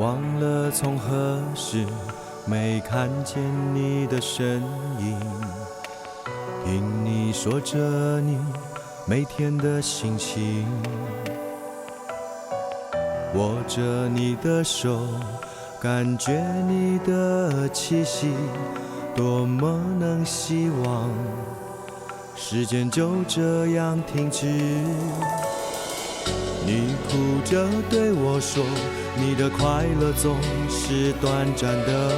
忘了从何时没看见你的身影，听你说着你每天的心情，握着你的手，感觉你的气息，多么能希望时间就这样停止。你哭着对我说，你的快乐总是短暂的，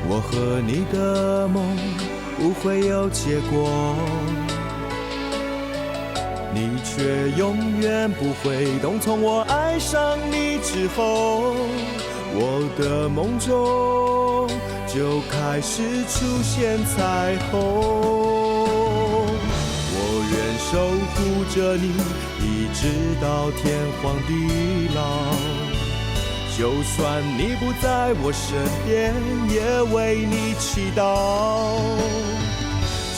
我和你的梦不会有结果，你却永远不会懂。从我爱上你之后，我的梦中就开始出现彩虹。我愿守护着你，一直到天荒地老，就算你不在我身边，也为你祈祷。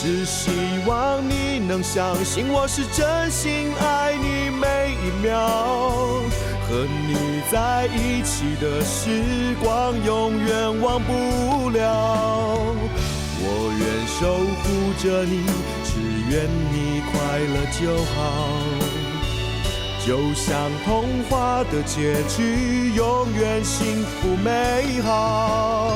只希望你能相信我是真心爱你每一秒，和你在一起的时光永远忘不了。我愿守护着你，只愿你快乐就好，就像童话的结局，永远幸福美好。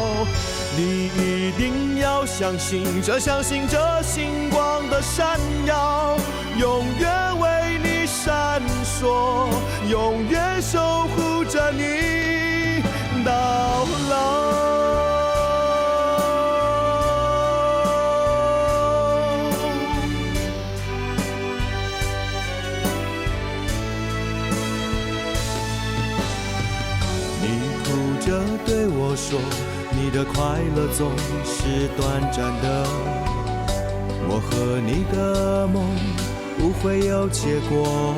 你一定要相信着，相信着星光的闪耀，永远为你闪烁，永远守护着你到老。着对我说，你的快乐总是短暂的，我和你的梦不会有结果，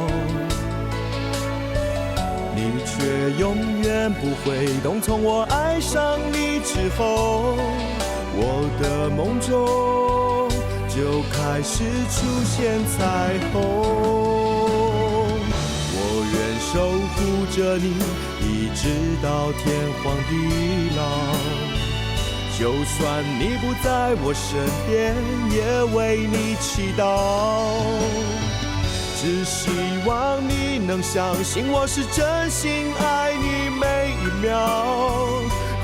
你却永远不会懂。从我爱上你之后，我的梦中就开始出现彩虹。我愿守护着你，一直到天荒地老，就算你不在我身边，也为你祈祷。只希望你能相信我是真心爱你每一秒，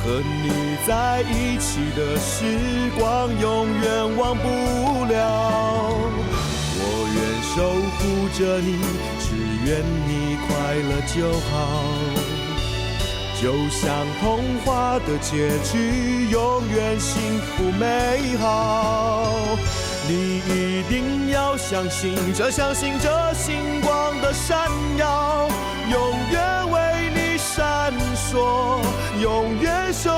和你在一起的时光永远忘不了。我愿守护着你，只愿你快乐就好，就像童话的结局，永远幸福美好。你一定要相信着，相信着星光的闪耀，永远为你闪烁，永远守